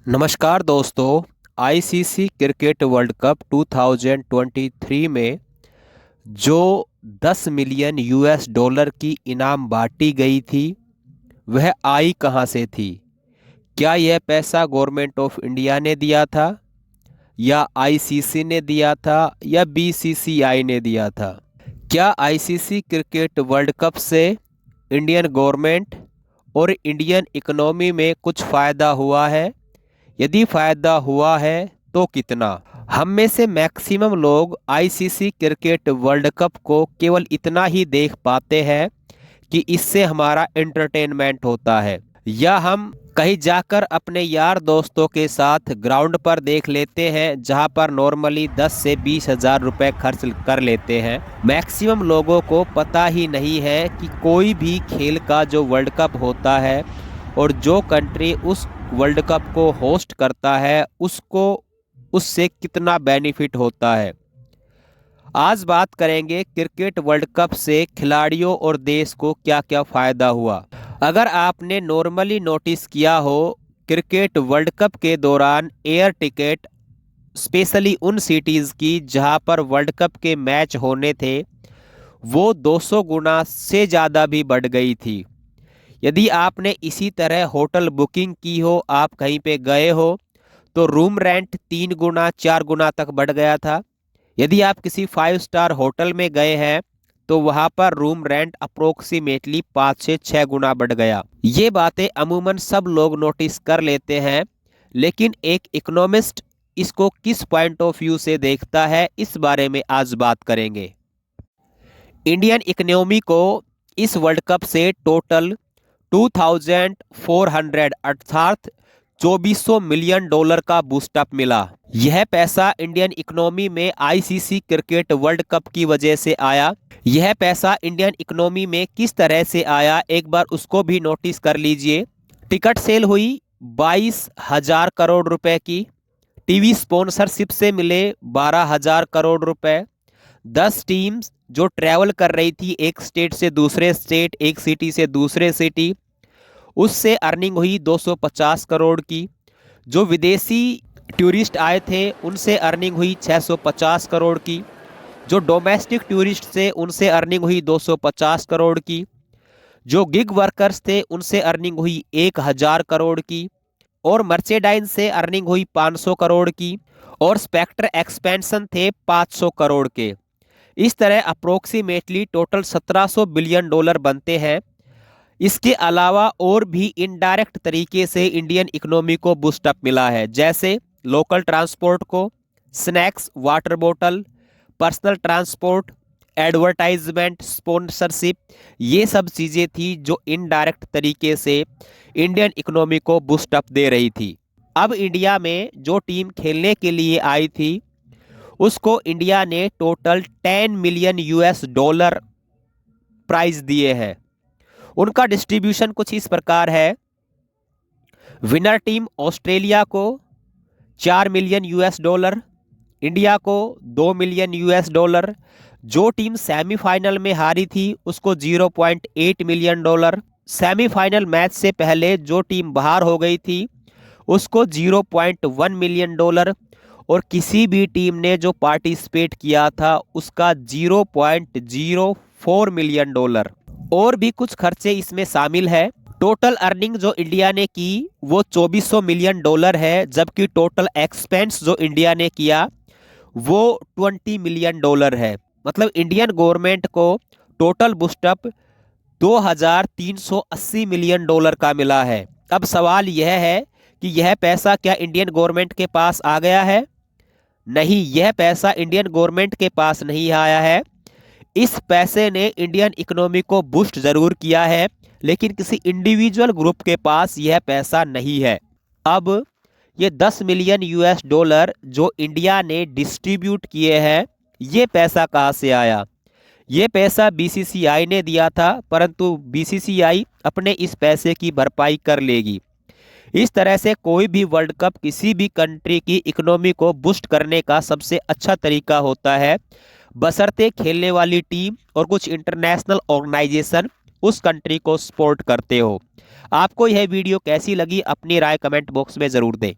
नमस्कार दोस्तों। ICC cricket world cup 2023 में जो 10 मिलियन यूएस डॉलर की इनाम बांटी गई थी वह आई कहां से थी? क्या यह पैसा गवर्नमेंट ऑफ इंडिया ने दिया था, या आईसीसी ने दिया था, या बीसीसीआई ने दिया था? क्या आईसीसी क्रिकेट वर्ल्ड कप से इंडियन गवर्नमेंट और इंडियन इकोनॉमी में कुछ फ़ायदा हुआ है? यदि फायदा हुआ है तो कितना? हम में से मैक्सिमम लोग आईसीसी क्रिकेट वर्ल्ड कप को केवल इतना ही देख पाते हैं कि इससे हमारा एंटरटेनमेंट होता है, या हम कहीं जाकर अपने यार दोस्तों के साथ ग्राउंड पर देख लेते हैं जहां पर नॉर्मली 10 से 20 हज़ार रुपये खर्च कर लेते हैं। मैक्सिमम लोगों को पता ही नहीं है कि कोई भी खेल का जो वर्ल्ड कप होता है और जो कंट्री उस वर्ल्ड कप को होस्ट करता है उसको उससे कितना बेनिफिट होता है। आज बात करेंगे क्रिकेट वर्ल्ड कप से खिलाड़ियों और देश को क्या क्या फ़ायदा हुआ। अगर आपने नॉर्मली नोटिस किया हो, क्रिकेट वर्ल्ड कप के दौरान एयर टिकट स्पेशली उन सिटीज़ की जहां पर वर्ल्ड कप के मैच होने थे वो 200 गुना से ज़्यादा भी बढ़ गई थी। यदि आपने इसी तरह होटल बुकिंग की हो, आप कहीं पे गए हो, तो रूम रेंट 3 गुना 4 गुना तक बढ़ गया था। यदि आप किसी 5 स्टार होटल में गए हैं तो वहाँ पर रूम रेंट अप्रोक्सीमेटली 5 से 6 गुना बढ़ गया। ये बातें अमूमन सब लोग नोटिस कर लेते हैं, लेकिन एक इकोनॉमिस्ट इसको किस पॉइंट ऑफ व्यू से देखता है, इस बारे में आज बात करेंगे। इंडियन इकोनॉमी को इस वर्ल्ड कप से टोटल 2400 अर्थात 2400 मिलियन डॉलर का बूस्टअप मिला। यह पैसा इंडियन इकोनॉमी में आईसीसी क्रिकेट वर्ल्ड कप की वजह से आया। यह पैसा इंडियन इकोनॉमी में किस तरह से आया, एक बार उसको भी नोटिस कर लीजिए। टिकट सेल हुई 22,000 करोड़ रुपए की। टीवी स्पॉन्सरशिप से मिले 12,000 करोड़ रुपए। 10 टीम्स जो ट्रैवल कर रही थी एक स्टेट से दूसरे स्टेट, एक सिटी से दूसरे सिटी, उससे अर्निंग हुई 250 करोड़ की। जो विदेशी टूरिस्ट आए थे उनसे अर्निंग हुई 650 करोड़ की। जो डोमेस्टिक टूरिस्ट थे उनसे अर्निंग हुई 250 करोड़ की। जो गिग वर्कर्स थे उनसे अर्निंग हुई 1000 करोड़ की। और मर्चेडाइज से अर्निंग हुई 500 करोड़ की। और स्पेक्टर एक्सपेंशन थे 500 करोड़ के। इस तरह अप्रोक्सीमेटली टोटल 1700 बिलियन डॉलर बनते हैं। इसके अलावा और भी इनडायरेक्ट तरीके से इंडियन इकोनॉमी को बूस्टअप मिला है, जैसे लोकल ट्रांसपोर्ट को, स्नैक्स, वाटर बोतल, पर्सनल ट्रांसपोर्ट, एडवर्टाइजमेंट, स्पॉन्सरशिप, ये सब चीज़ें थी जो इनडायरेक्ट तरीके से इंडियन इकोनॉमी को बूस्टअप दे रही थी। अब इंडिया में जो टीम खेलने के लिए आई थी उसको इंडिया ने total 10 million US dollar prize दिए हैं। उनका डिस्ट्रीब्यूशन कुछ इस प्रकार है। विनर टीम ऑस्ट्रेलिया को 4 मिलियन यूएस डॉलर, इंडिया को 2 मिलियन यूएस डॉलर। जो टीम सेमीफाइनल में हारी थी उसको 0.8 मिलियन डॉलर। सेमीफाइनल मैच से पहले जो टीम बाहर हो गई थी उसको 0.1 मिलियन डॉलर। और किसी भी टीम ने जो पार्टिसिपेट किया था उसका 0.04 मिलियन डॉलर। और भी कुछ खर्चे इसमें शामिल है। टोटल अर्निंग जो इंडिया ने की वो 2400 मिलियन डॉलर है, जबकि टोटल एक्सपेंस जो इंडिया ने किया वो 20 मिलियन डॉलर है। मतलब इंडियन गवर्नमेंट को टोटल बूस्टअप 2380 मिलियन डॉलर का मिला है। अब सवाल यह है कि यह पैसा क्या इंडियन गवर्नमेंट के पास आ गया है? नहीं, यह पैसा इंडियन गवर्नमेंट के पास नहीं आया है। इस पैसे ने इंडियन इकोनॉमी को बूस्ट जरूर किया है, लेकिन किसी इंडिविजुअल ग्रुप के पास यह पैसा नहीं है। अब ये 10 मिलियन यूएस डॉलर जो इंडिया ने डिस्ट्रीब्यूट किए हैं, ये पैसा कहाँ से आया? ये पैसा बीसीसीआई ने दिया था, परंतु बीसीसीआई अपने इस पैसे की भरपाई कर लेगी। इस तरह से कोई भी वर्ल्ड कप किसी भी कंट्री की इकोनॉमी को बूस्ट करने का सबसे अच्छा तरीका होता है, बशर्ते खेलने वाली टीम और कुछ इंटरनेशनल ऑर्गेनाइजेशन उस कंट्री को सपोर्ट करते हो। आपको यह वीडियो कैसी लगी अपनी राय कमेंट बॉक्स में ज़रूर दें।